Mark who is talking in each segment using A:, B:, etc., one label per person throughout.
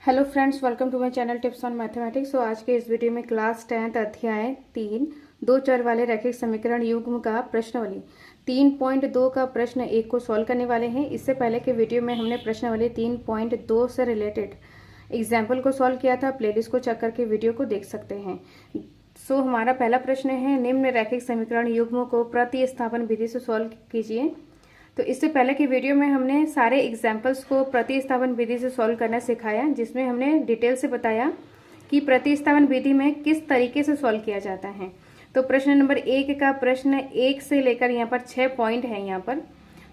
A: Hello friends, welcome to my channel tips on mathematics. तो आज के इस वीडियो में क्लास 10th अध्याय 3 दो चर वाले रैखिक समीकरण युग्म का प्रश्नावली 3.2 का प्रश्न 1 को सॉल्व करने वाले हैं। इससे पहले के वीडियो में हमने प्रश्नावली 3.2 से रिलेटेड एग्जाम्पल को सॉल्व किया था। प्लेलिस्ट को चेक करके वीडियो को देख सकते हैं। सो हमारा पहला प्रश्न है, निम्न रैखिक समीकरण युग्म को प्रतिस्थापन विधि से सॉल्व कीजिए। तो इससे पहले की वीडियो में हमने सारे एग्जाम्पल्स को प्रतिस्थापन विधि से सॉल्व करना सिखाया, जिसमें हमने डिटेल से बताया कि प्रतिस्थापन विधि में किस तरीके से सॉल्व किया जाता है। तो प्रश्न नंबर 1 का प्रश्न 1 से लेकर यहाँ पर 6 पॉइंट है यहाँ पर।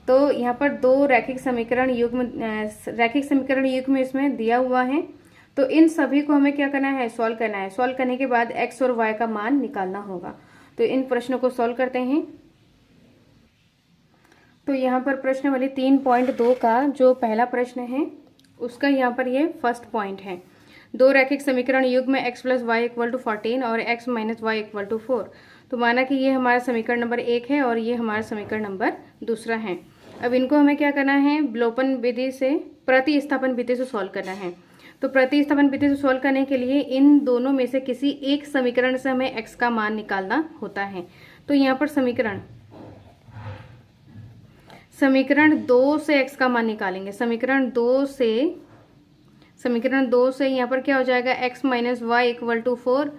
A: तो यहाँ पर दो रैखिक समीकरण युग्म इसमें दिया हुआ है। तो इन सभी को हमें क्या करना है, सॉल्व करना है। सॉल्व करने के बाद x और y का मान निकालना होगा। तो इन प्रश्नों को सॉल्व करते हैं। तो यहाँ पर प्रश्नावली 3.2 का जो पहला प्रश्न है उसका यहाँ पर ये फर्स्ट पॉइंट है। दो रैखिक समीकरण युग्म x plus y equal to 14 और x minus y equal to 4। तो माना कि ये हमारा समीकरण नंबर 1 है और ये हमारा समीकरण नंबर दूसरा है। अब इनको हमें क्या करना है, विलोपन विधि से प्रतिस्थापन विधि से सॉल्व करना है। तो प्रतिस्थापन विधि से सॉल्व करने के लिए इन दोनों में से किसी एक समीकरण से हमें x का मान निकालना होता है। तो यहाँ पर समीकरण 2 से x का मान निकालेंगे। समीकरण 2 से यहाँ पर क्या हो जाएगा, x minus y equal to 4।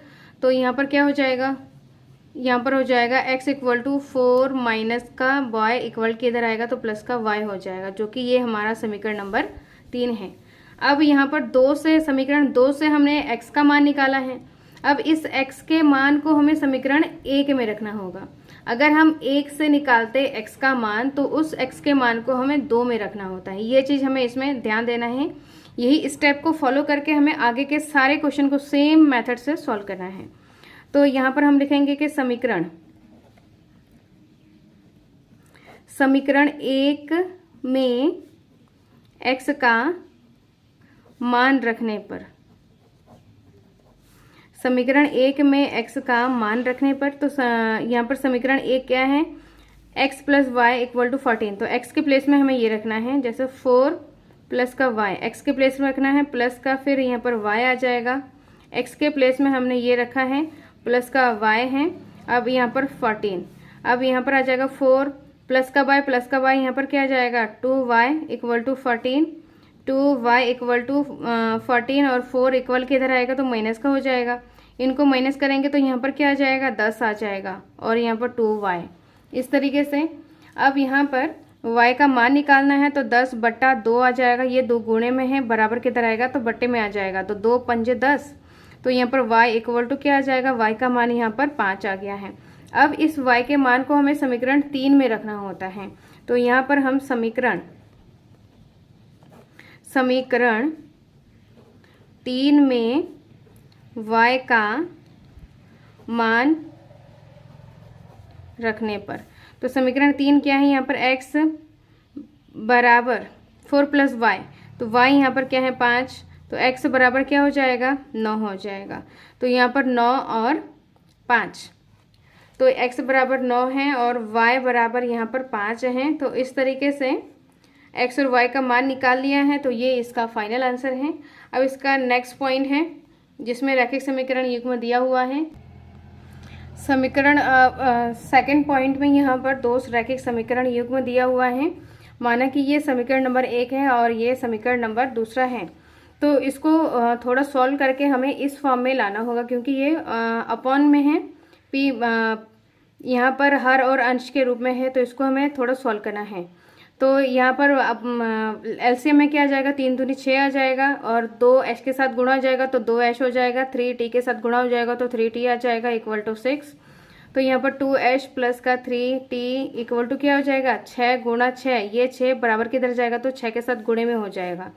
A: तो यहाँ पर क्या हो जाएगा, यहाँ पर हो जाएगा x इक्वल टू 4 माइनस का y इक्वल के इधर आएगा तो प्लस का y हो जाएगा, जो कि ये हमारा समीकरण नंबर 3 है। अब यहाँ पर समीकरण 2 से हमने x का मान निकाला है। अब इस x के मान को हमें समीकरण 1 में रखना होगा। अगर हम 1 से निकालते x का मान तो उस x के मान को हमें 2 में रखना होता है। ये चीज़ हमें इसमें ध्यान देना है। यही स्टेप को फॉलो करके हमें आगे के सारे क्वेश्चन को सेम मेथड से सॉल्व करना है। तो यहाँ पर हम लिखेंगे कि समीकरण 1 में x का मान रखने पर, समीकरण 1 में x का मान रखने पर, तो यहाँ पर समीकरण 1 क्या है, x plus y equal to 14। तो x के प्लेस में हमें ये रखना है, जैसे 4 प्लस का y x के प्लेस में रखना है, प्लस का फिर यहाँ पर y आ जाएगा। x के प्लेस में हमने ये रखा है, प्लस का y है। अब यहाँ पर 14, अब यहाँ पर आ जाएगा 4 प्लस का y यहाँ पर क्या आ जाएगा, 2y equal to 14, 2y equal to 14 और 4 इक्वल के इधर आएगा तो माइनस का हो जाएगा। इनको माइनस करेंगे तो यहाँ पर क्या आ जाएगा, 10 आ जाएगा और यहाँ पर 2y। इस तरीके से अब यहाँ पर y का मान निकालना है तो 10/2 आ जाएगा। ये 2 गुणे में है, बराबर के इधर आएगा तो बट्टे में आ जाएगा, तो 2 पंजे 10। तो यहाँ पर y इक्वल टू क्या आ जाएगा, y का मान यहाँ पर 5 आ गया है। अब इस y के मान को हमें समीकरण 3 में रखना होता है। तो यहाँ पर हम समीकरण 3 में y का मान रखने पर, तो समीकरण 3 क्या है, यहाँ पर x बराबर 4 प्लस वाई, तो y यहाँ पर क्या है 5, तो x बराबर क्या हो जाएगा, 9 हो जाएगा। तो यहाँ पर 9 और 5, तो x बराबर 9 है और y बराबर यहाँ पर 5 है। तो इस तरीके से x और y का मान निकाल लिया है। तो ये इसका फाइनल आंसर है। अब इसका नेक्स्ट पॉइंट है जिसमें रैखिक समीकरण युग्म दिया हुआ है। समीकरण सेकंड पॉइंट में यहाँ पर दो रैखिक समीकरण युग्म दिया हुआ है। माना कि ये समीकरण नंबर 1 है और ये समीकरण नंबर दूसरा है। तो इसको थोड़ा सॉल्व करके हमें इस फॉर्म में लाना होगा, क्योंकि ये अपॉन में है, p यहाँ पर हर और अंश के रूप में है। तो इसको हमें थोड़ा सॉल्व करना है। तो यहाँ पर एलसीएम में क्या आ जाएगा, 3 दूनी 6 आ जाएगा और 2h के साथ गुणा हो जाएगा तो 2h हो जाएगा, 3t के साथ गुणा हो जाएगा तो 3t आ जाएगा इक्वल टू 6। तो यहाँ पर 2h प्लस का 3t इक्वल टू क्या हो जाएगा, 6 गुणा 6, ये 6 बराबर किधर जाएगा तो 6 के साथ गुणे में हो जाएगा।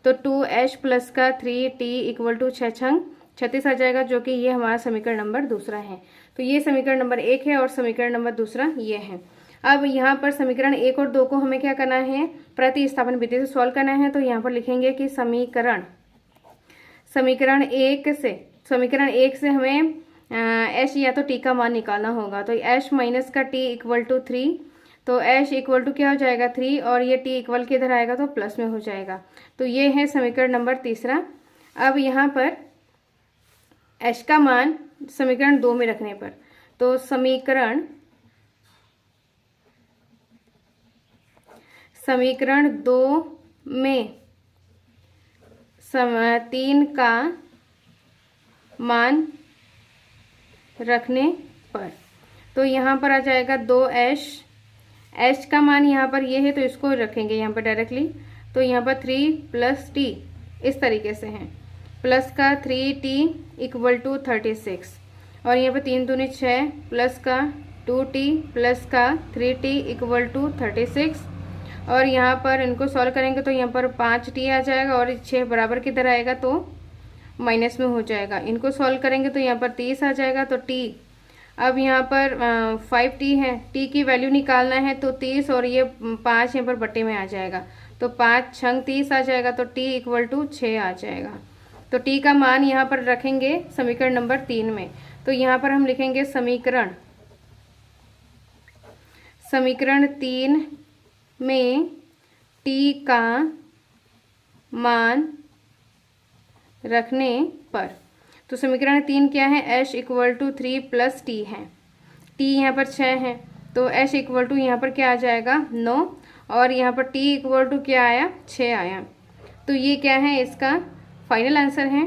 A: तो 2h प्लस का 3t इक्वल टू 6 छंग 36 आ जाएगा, जो कि ये हमारा समीकरण नंबर दूसरा है। तो ये समीकरण नंबर 1 है और समीकरण नंबर दूसरा ये है। अब यहाँ पर समीकरण 1 और 2 को हमें क्या करना है, प्रतिस्थापन विधि से सॉल्व करना है। तो यहाँ पर लिखेंगे कि समीकरण 1 से हमें h या तो t का मान निकालना होगा। तो h माइनस का t इक्वल टू 3, तो h इक्वल टू क्या हो जाएगा 3 और ये t इक्वल के इधर आएगा तो प्लस में हो जाएगा। तो ये है समीकरण नंबर तीसरा। अब यहाँ पर एच का मान समीकरण 2 में रखने पर, तो समीकरण 2 में 3 का मान रखने पर, तो यहाँ पर आ जाएगा 2h, h का मान यहाँ पर ये है तो इसको रखेंगे यहाँ पर डायरेक्टली, तो यहाँ पर 3 + t इस तरीके से है, प्लस का 3t = 36, और यहाँ पर 3 दूनी 6 प्लस का 2t प्लस का 3t = 36, और यहाँ पर इनको सॉल्व करेंगे तो यहाँ पर 5t आ जाएगा और 6 बराबर किधर आएगा तो माइनस में हो जाएगा। इनको सॉल्व करेंगे तो यहाँ पर 30 आ जाएगा, तो t अब यहाँ पर 5t है, t की वैल्यू निकालना है तो 30 और ये 5 यहाँ पर बट्टे में आ जाएगा, तो 5 छंग 30 आ जाएगा, तो t = 6 आ जाएगा। तो t का मान यहाँ पर रखेंगे समीकरण नंबर 3 में, तो यहाँ पर हम लिखेंगे समीकरण 3 में t का मान रखने पर, तो समीकरण 3 क्या है, h = 3 + t है, t यहाँ पर 6 है, तो h = यहाँ पर क्या आ जाएगा 9, और यहाँ पर t = क्या आया 6 आया, तो ये क्या है इसका फाइनल आंसर है।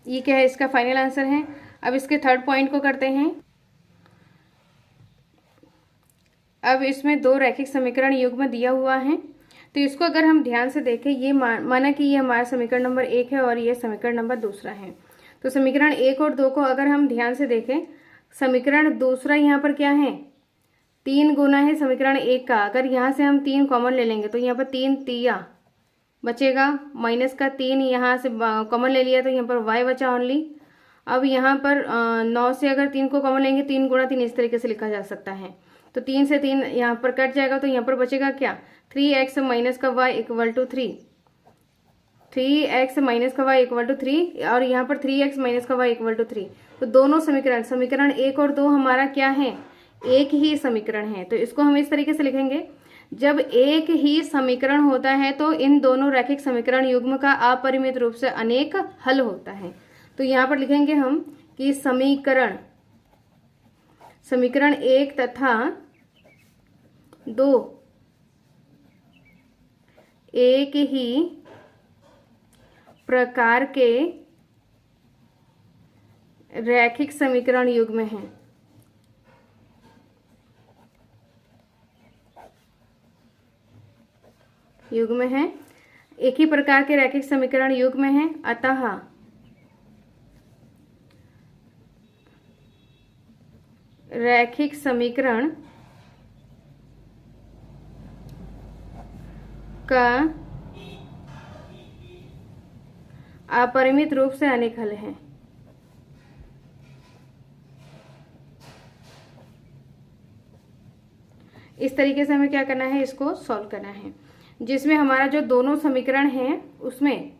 A: ये क्या है इसका फाइनल आंसर है। अब इसके थर्ड पॉइंट को करते हैं। अब इसमें 2 रैखिक समीकरण युग्म दिया हुआ है, तो इसको अगर हम ध्यान से देखें, ये माना कि ये हमारा समीकरण नंबर 1 है और ये समीकरण नंबर 2 है, तो समीकरण 1 और 2 को अगर हम ध्यान से देखें, समीकरण 2 यहाँ पर क्या है 3 गुना है समीकरण 1 का, अगर यहाँ से हम 3 कॉमन ले लेंगे तो यहाँ पर 3 तिया बचेगा, माइनस का 3 यहाँ से कॉमन ले लिया तो यहाँ पर y बचा ओनली। अब यहाँ पर 9 से अगर 3 को कॉमन लेंगे 3 गुणा 3 इस तरीके से लिखा जा सकता है, तो 3 से 3 यहाँ पर कट जाएगा, तो यहाँ पर बचेगा क्या 3x - का y = 3, 3x - का y = 3, और यहाँ पर 3x - का y = 3, तो दोनों समीकरण 1 और 2 हमारा क्या है एक ही समीकरण है। तो इसको हम इस तरीके से लिखेंगे, जब एक ही समीकरण होता है तो इन दोनों रैखिक समीकरण युग्म का अपरिमित रूप से अनेक हल होता है। तो यहाँ पर लिखेंगे हम कि समीकरण 1 तथा 2 एक ही प्रकार के रैखिक समीकरण युग्म हैं। एक ही प्रकार के रैखिक समीकरण युग्म हैं, अतः रैखिक समीकरण का अपरिमित रूप से अनेक हल हैं। इस तरीके से हमें क्या करना है, इसको सॉल्व करना है, जिसमें हमारा जो दोनों समीकरण हैं उसमें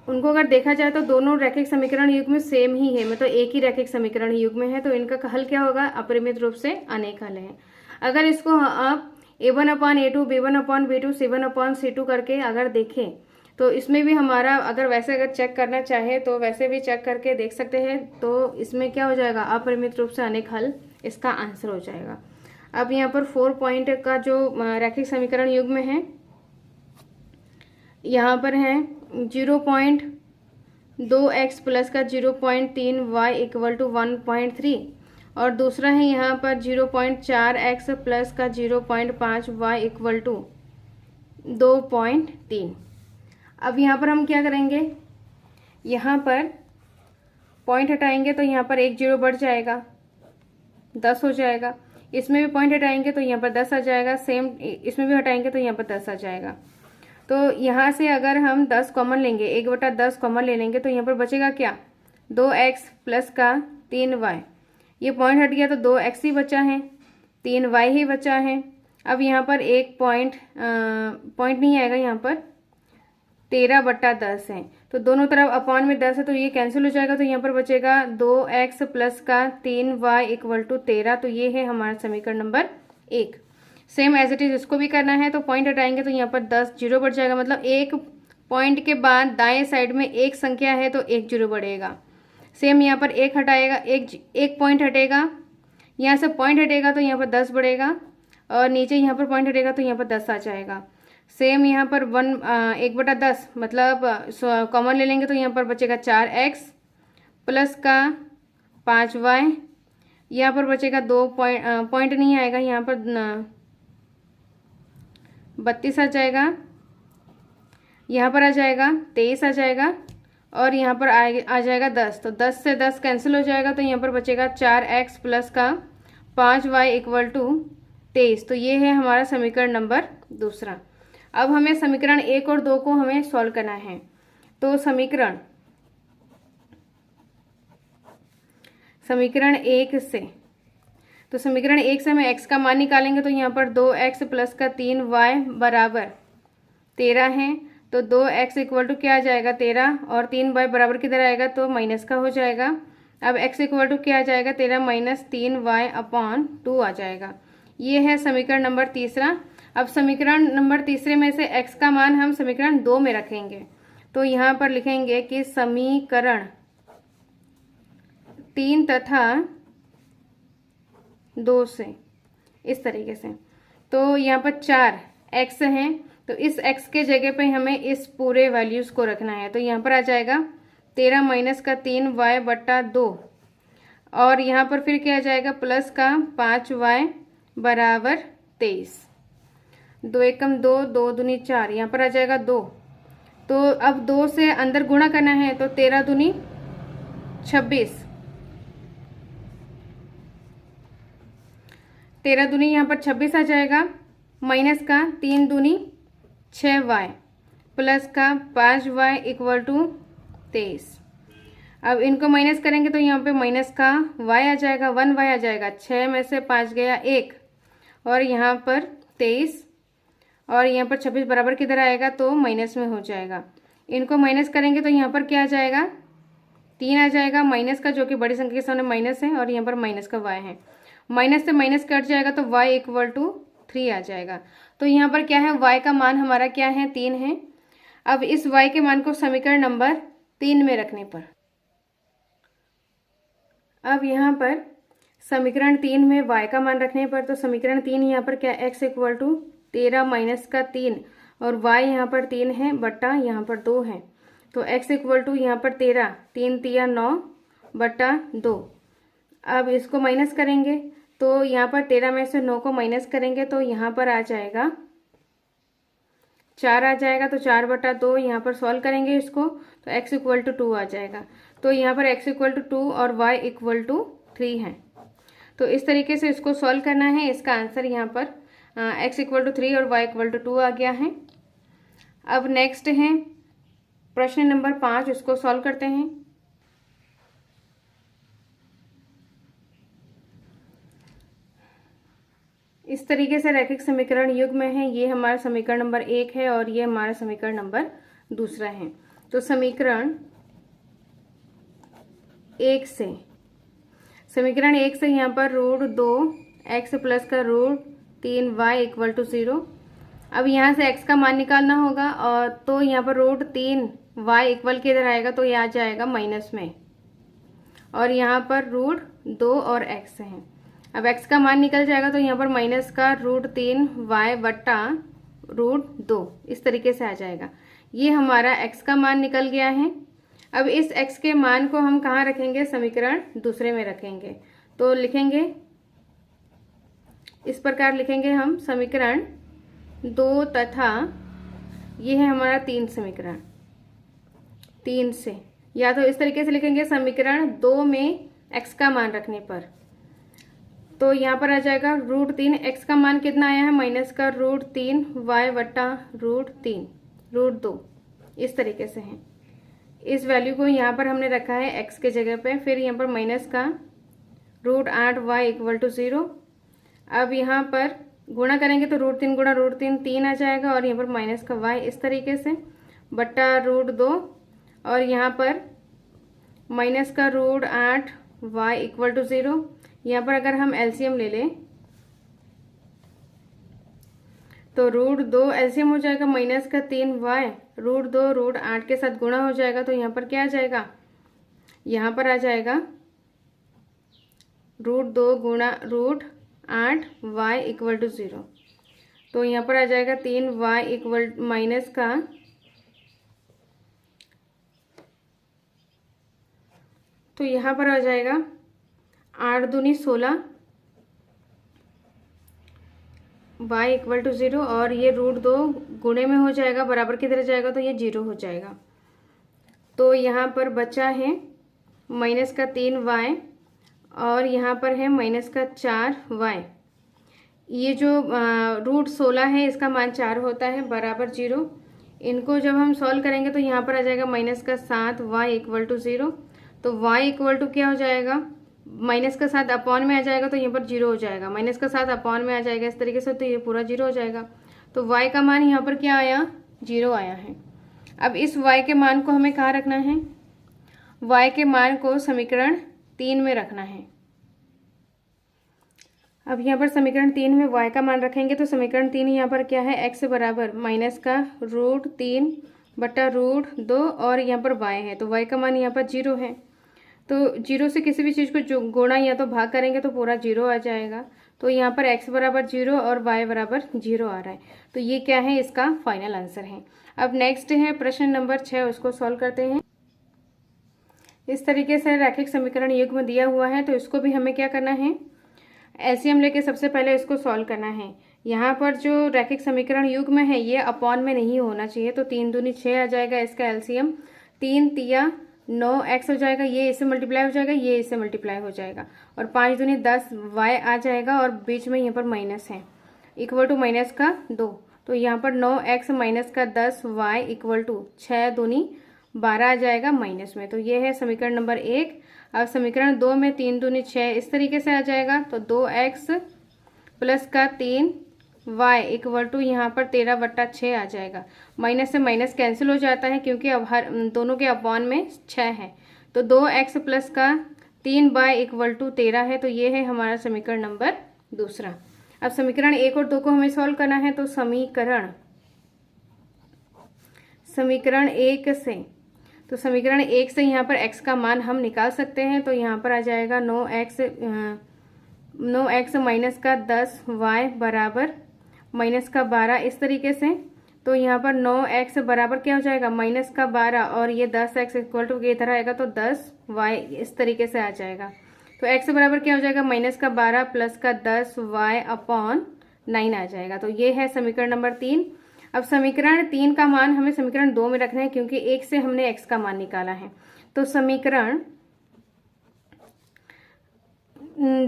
A: उनको अगर देखा जाए तो दोनों रैखिक समीकरण युग्म सेम ही है, मतलब एक ही रैखिक समीकरण युग्म है, तो इनका हल क्या होगा अपरिमित रूप से अनेक हल है। अगर इसको आप a1/a2 b1/b2 c1/c2 करके अगर देखें तो इसमें भी हमारा अगर वैसे अगर चेक करना चाहे तो वैसे भी चेक करके देख सकते हैं, तो इसमें क्या हो जाएगा अपरिमित रूप से अनेक हल इसका आंसर हो जाएगा। अब यहाँ पर 4 पॉइंट का जो रैखिक समीकरण युग्म है यहाँ पर है 0.2x प्लस का 0.3y = 1.3, और दूसरा है यहाँ पर 0.4x प्लस का 0.5y = 2.3। अब यहाँ पर हम क्या करेंगे, यहाँ पर पॉइंट हटाएंगे तो यहाँ पर 1 0 बढ़ जाएगा 10 हो जाएगा, इसमें भी पॉइंट हटाएंगे तो यहाँ पर 10 आ जाएगा, सेम इसमें भी हटाएंगे तो यहाँ पर 10 आ जाएगा। तो यहाँ से अगर हम 10 कॉमन लेंगे 1/10 कॉमन ले लेंगे तो यहाँ पर बचेगा क्या 2x प्लस का 3y, ये पॉइंट हट गया तो 2x ही बचा है 3y ही बचा है। अब यहाँ पर एक पॉइंट नहीं आएगा, यहाँ पर 13/10 है, तो दोनों तरफ अपॉन में 10 है तो ये कैंसिल हो जाएगा, तो यहाँ पर बचेगा 2x प्लस का 3y = 13, तो ये है हमारा समीकरण number 1। Same as it is इसको भी करना है। तो पॉइंट हटाएंगे तो यहाँ पर 10 जीरो बढ़ जाएगा, मतलब एक पॉइंट के बाद दाएं साइड में एक संख्या है तो एक जीरो बढ़ेगा। सेम यहाँ पर एक हटाएगा, एक पॉइंट हटेगा, यहाँ से पॉइंट हटेगा तो यहाँ पर 10 बढ़ेगा, और नीचे यहाँ पर पॉइंट हटेगा तो यहाँ पर 10 आ जाएगा। सेम यहाँ पर 1/10 मतलब कॉमन ले लेंगे तो यहाँ पर बचेगा 4x प्लस का 5y, यहाँ पर बचेगा 2 पॉइंट नहीं आएगा, यहाँ पर 32 आ जाएगा, यहाँ पर आ जाएगा 23 आ जाएगा, और यहाँ पर आ जाएगा 10। तो 10 से 10 कैंसिल हो जाएगा, तो यहाँ पर बचेगा 4x प्लस का 5y इक्वल टू 23। तो ये है हमारा समीकरण नंबर दूसरा। अब हमें समीकरण 1 और 2 को हमें सॉल्व करना है। तो समीकरण 1 से हमें x का मान निकालेंगे, तो यहाँ पर 2x प्लस का 3y बराबर 13 है। तो 2x इक्वल टू क्या आ जाएगा 13, और 3y बराबर किधर आएगा तो माइनस का हो जाएगा। अब x इक्वल टू क्या आ जाएगा 13 माइनस 3y अपॉन 2 आ जाएगा। ये है समीकरण नंबर तीसरा। अब समीकरण नंबर तीसरे में से x का मान हम समीकरण 2 में रखेंगे। तो यहाँ पर लिखेंगे कि समीकरण 3 तथा 2 से, इस तरीके से। तो यहाँ पर 4x हैं, तो इस x के जगह पे हमें इस पूरे वैल्यूज़ को रखना है। तो यहाँ पर आ जाएगा 13 माइनस का 3y बट्टा 2, और यहाँ पर फिर क्या आ जाएगा प्लस का 5y बराबर 23। 2 एकम 2, 2 दूनी 4, यहाँ पर आ जाएगा 2। तो अब 2 से अंदर गुणा करना है, तो 13 दूनी 26, 13 दूनी यहाँ पर 26 आ जाएगा, माइनस का 3 दूनी 6y प्लस का 5y इक्वल टू 23। अब इनको माइनस करेंगे तो यहाँ पे माइनस का y आ जाएगा, 1y आ जाएगा, 6 में से 5 गया 1, और यहाँ पर 23, और यहाँ पर 26 बराबर किधर आएगा तो माइनस में हो जाएगा। इनको माइनस करेंगे तो यहाँ पर क्या आ जाएगा 3 आ जाएगा, माइनस का जो कि बड़ी संख्या के सामने माइनस है, और यहाँ पर माइनस का y है, माइनस से माइनस कट जाएगा तो y इक्वल टू 3 आ जाएगा। तो यहाँ पर क्या है y का मान हमारा क्या है 3 है। अब इस y के मान को समीकरण नंबर 3 में रखने पर, अब यहाँ पर समीकरण 3 में y का मान रखने पर, तो समीकरण 3 यहाँ पर क्या x इक्वल टू 13 माइनस का 3, और y यहाँ पर 3 है बट्टा यहाँ पर 2 है। तो x इक्वल टू यहाँ पर 13, 3 तिया 9 बट्टा 2। अब इसको माइनस करेंगे, तो यहाँ पर 13 में से 9 को माइनस करेंगे तो यहाँ पर आ जाएगा 4 आ जाएगा। तो 4 बटा 2 यहाँ पर सॉल्व करेंगे इसको, तो x इक्वल टू 2 आ जाएगा। तो यहाँ पर x इक्वल टू 2 और y इक्वल टू 3 है। तो इस तरीके से इसको सॉल्व करना है। इसका आंसर यहाँ पर x इक्वल टू 3 और y इक्वल टू 2 आ गया है। अब नेक्स्ट है प्रश्न नंबर 5, इसको सॉल्व करते हैं। इस तरीके से रैखिक समीकरण युग्म में है। ये हमारा समीकरण नंबर 1 है और ये हमारा समीकरण नंबर 2 है। तो समीकरण 1 से यहाँ पर √2x प्लस का √3y इक्वल टू 0। अब यहाँ से x का मान निकालना होगा, और तो यहाँ पर √3y इक्वल किधर आएगा तो ये आ जाएगा माइनस में, और यहाँ पर √2 और x है। अब x का मान निकल जाएगा तो यहाँ पर माइनस का √3y बट्टा √2 इस तरीके से आ जाएगा। ये हमारा x का मान निकल गया है। अब इस x के मान को हम कहाँ रखेंगे, समीकरण दूसरे में रखेंगे। तो लिखेंगे इस प्रकार, लिखेंगे हम समीकरण 2 तथा ये है हमारा 3 समीकरण 3 से, या तो इस तरीके से लिखेंगे समीकरण 2 में x का मान रखने पर। तो यहाँ पर आ जाएगा √3, x का मान कितना आया है माइनस का √3y बट्टा √2 इस तरीके से है। इस वैल्यू को यहाँ पर हमने रखा है x के जगह पे। फिर यहाँ पर माइनस का √8y इक्वल टू 0। अब यहाँ पर गुणा करेंगे तो √3 गुणा √3 3 आ जाएगा, और यहाँ पर माइनस का y इस तरीके से बट्टा √2, और यहाँ पर माइनस का √8y इक्वल टू 0। यहाँ पर अगर हम एलसीएम ले लें तो √2 एलसीएम हो जाएगा माइनस का 3y, √2 √8 के साथ गुणा हो जाएगा, तो यहाँ पर क्या आ जाएगा, यहाँ पर आ जाएगा √2 गुणा √8y इक्वल टू 0। तो यहाँ पर आ जाएगा 3y इक्वल माइनस का, तो यहाँ पर आ जाएगा 8 दूनी 16 y इक्वल टू 0, और ये √2 गुणे में हो जाएगा, बराबर की तरह जाएगा तो ये 0 हो जाएगा। तो यहाँ पर बचा है माइनस का 3y और यहाँ पर है माइनस का 4y। ये जो √16 है इसका मान 4 होता है, बराबर 0। इनको जब हम सॉल्व करेंगे तो यहाँ पर आ जाएगा माइनस का 7y इक्वल टू 0। तो y इक्वल टू क्या हो जाएगा, माइनस का 7 अपॉन में आ जाएगा तो यहाँ पर 0 हो जाएगा, माइनस का 7 अपॉन में आ जाएगा इस तरीके से, तो ये पूरा 0 हो जाएगा। तो y का मान यहाँ पर क्या आया, 0 आया है। अब इस y के मान को हमें कहाँ रखना है, y के मान को समीकरण 3 में रखना है। अब यहाँ पर समीकरण 3 में y का मान रखेंगे तो समीकरण 3 यहाँ पर क्या है, x बराबर माइनस का √3 बटा √2 और यहाँ पर y है, तो y का मान यहाँ पर 0 है। तो 0 से किसी भी चीज़ को जो गुणा या तो भाग करेंगे तो पूरा 0 आ जाएगा। तो यहाँ पर x बराबर 0 और y बराबर 0 आ रहा है, तो ये क्या है, इसका फाइनल आंसर है। अब नेक्स्ट है प्रश्न नंबर 6, उसको सॉल्व करते हैं। इस तरीके से रैखिक समीकरण युग्म दिया हुआ है, तो इसको भी हमें क्या करना है, एलसीएम लेके सबसे पहले इसको सॉल्व करना है। यहाँ पर जो रैखिक समीकरण युग्म है ये अपॉन में नहीं होना चाहिए, तो 3 दूनी 6 आ जाएगा इसका एलसीएम, 3 तिया 9x हो जाएगा, ये इससे मल्टीप्लाई हो जाएगा, ये इससे मल्टीप्लाई हो जाएगा, और 5 दूनी 10y आ जाएगा, और बीच में यहाँ पर माइनस है, इक्वल टू माइनस का 2। तो यहाँ पर 9x माइनस का 10y इक्वल टू 6 दूनी 12 आ जाएगा माइनस में। तो ये है समीकरण नंबर 1। अब समीकरण 2 में 3 दूनी 6 इस तरीके से आ जाएगा, तो 2x प्लस का 3y इक्वल टू यहाँ पर 13/6 आ जाएगा। माइनस से माइनस कैंसिल हो जाता है क्योंकि अब हर दोनों के अपॉन में 6 है, तो 2x प्लस का 3y इक्वल टू 13 है। तो ये है हमारा समीकरण नंबर 2। अब समीकरण 1 और 2 को हमें सॉल्व करना है, तो समीकरण 1 से, तो समीकरण 1 से यहाँ पर x का मान हम निकाल सकते हैं। तो यहाँ पर आ जाएगा 9x माइनस का 10y बराबर माइनस का 12 इस तरीके से। तो यहाँ पर 9x बराबर क्या हो जाएगा, माइनस का 12, और ये 10x इक्वल टू इधर आएगा तो 10y इस तरीके से आ जाएगा। तो x बराबर क्या हो जाएगा, माइनस का 12 प्लस का 10y अपॉन 9 आ जाएगा। तो ये है समीकरण नंबर 3। अब समीकरण 3 का मान हमें समीकरण 2 में रखना है क्योंकि 1 से हमने x का मान निकाला है। तो समीकरण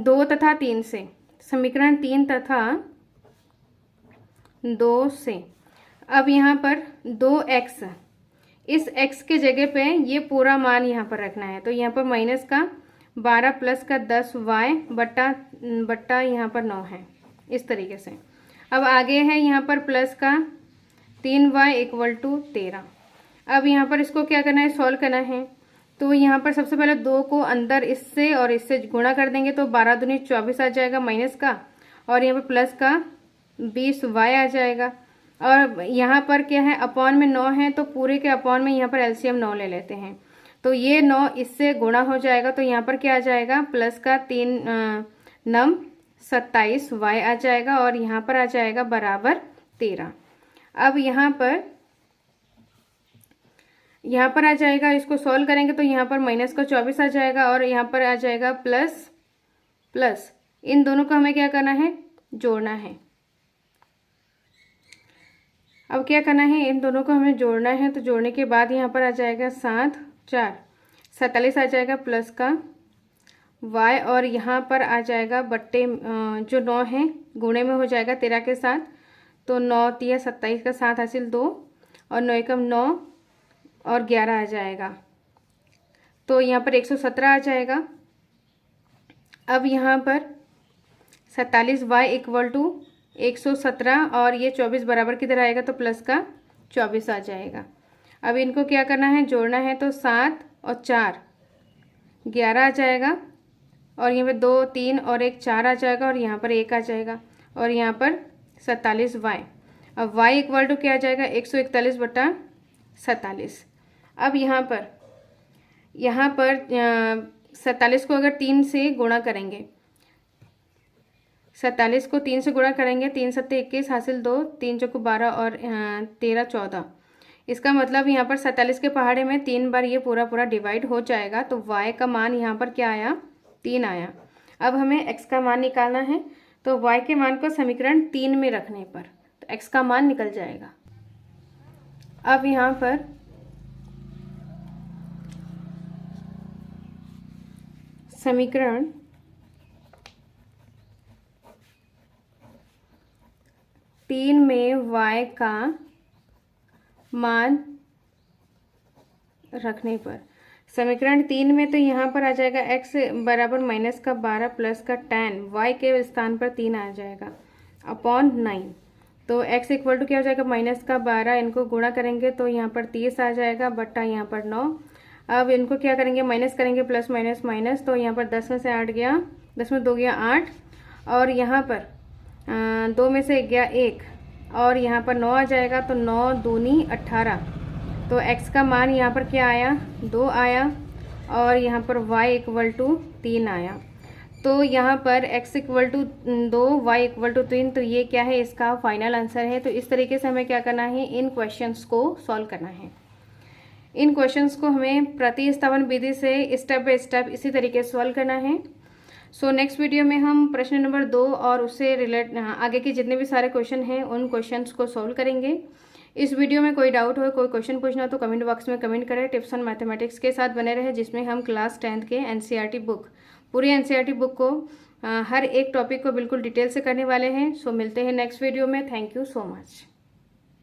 A: 2 तथा 3 से, समीकरण 3 तथा 2 से, अब यहाँ पर 2x, इस x के जगह पे ये पूरा मान यहाँ पर रखना है। तो यहाँ पर माइनस का 12 प्लस का 10y बट्टा यहाँ पर 9 है इस तरीके से। अब आगे है यहाँ पर प्लस का 3y इक्वल टू 13। अब यहाँ पर इसको क्या करना है, सॉल्व करना है। तो यहाँ पर सबसे पहले 2 को अंदर इससे और इससे गुणा कर देंगे, तो 12 दूनी 24 आ जाएगा माइनस का, और यहाँ पर प्लस का 20y आ जाएगा। और यहाँ पर क्या है, अपॉन में 9 है, तो पूरे के अपॉन में यहाँ पर एलसीएम 9 ले लेते हैं। तो ये 9 इससे गुणा हो जाएगा, तो यहाँ पर क्या आ जाएगा, प्लस का 3 9 27y आ जाएगा, और यहाँ पर आ जाएगा बराबर 13। अब यहाँ पर आ जाएगा, इसको सॉल्व करेंगे तो यहाँ पर माइनस का 24 आ जाएगा, और यहाँ पर आ जाएगा प्लस इन दोनों को हमें क्या करना है, जोड़ना है। अब क्या करना है, इन दोनों को हमें जोड़ना है। तो जोड़ने के बाद यहाँ पर आ जाएगा 7 4 47 आ जाएगा प्लस का y, और यहाँ पर आ जाएगा बट्टे जो 9 है गुणे में हो जाएगा 13 के साथ। तो 9 तिया 27 का 7 हासिल 2, और 9 एकम 9 और 11 आ जाएगा। तो यहाँ पर 117 आ जाएगा। अब यहाँ पर 47y इक्वल टू 117, और ये 24 बराबर किधर आएगा, तो प्लस का 24 आ जाएगा। अब इनको क्या करना है, जोड़ना है। तो 7 और 4 11 आ जाएगा, और यहाँ पे 2 3 और 1 4 आ जाएगा, और यहाँ पर 1 आ जाएगा, और यहाँ पर 47y। अब y इक्वल टू क्या आ जाएगा 141/47। अब यहाँ पर 47 को अगर 3 से गुणा करेंगे, 47 को 3 से गुणा करेंगे, 3 सत्ते 21 हासिल 2, 3 चौको 12 और 13 14। इसका मतलब यहाँ पर 47 के पहाड़े में 3 बार ये पूरा पूरा डिवाइड हो जाएगा। तो y का मान यहाँ पर क्या आया 3 आया। अब हमें x का मान निकालना है, तो y के मान को समीकरण 3 में रखने पर तो x का मान निकल जाएगा। अब यहाँ पर समीकरण 3 में y का मान रखने पर, समीकरण 3 में तो यहाँ पर आ जाएगा x बराबर -12 प्लस का tan, y के स्थान पर 3 आ जाएगा अपॉन 9। तो x इक्वल टू क्या हो जाएगा -12, इनको गुणा करेंगे तो यहाँ पर 30 आ जाएगा बट्टा यहाँ पर 9। अब इनको क्या करेंगे माइनस करेंगे, प्लस माइनस माइनस, तो यहाँ पर 10 में से 8 गया, 10 में 2 गया 8, और यहाँ पर 2 में से गया 1, और यहाँ पर 9 आ जाएगा, तो 9 दूनी 18। तो x का मान यहाँ पर क्या आया 2 आया, और यहाँ पर y इक्वल टू 3 आया। तो यहाँ पर x equal to 2, y equal to 3, तो ये क्या है इसका फाइनल आंसर है। तो इस तरीके से हमें क्या करना है, इन क्वेश्चंस को सॉल्व करना है। इन क्वेश्चंस को हमें प्रतिस्थापन विधि से स्टेप बाय स्टेप इसी तरीके से सॉल्व करना है। सो नेक्स्ट वीडियो में हम प्रश्न नंबर 2 और उससे रिलेट आगे के जितने भी सारे क्वेश्चन हैं उन क्वेश्चंस को सॉल्व करेंगे। इस वीडियो में कोई डाउट हो, कोई क्वेश्चन पूछना तो कमेंट बॉक्स में कमेंट करें। टिप्स ऑन मैथमेटिक्स के साथ बने रहे, जिसमें हम क्लास 10th के एनसीईआरटी बुक, पूरी एनसीईआरटी बुक को हर एक टॉपिक को बिल्कुल डिटेल से करने वाले हैं। सो मिलते हैं नेक्स्ट वीडियो में। Thank you so much.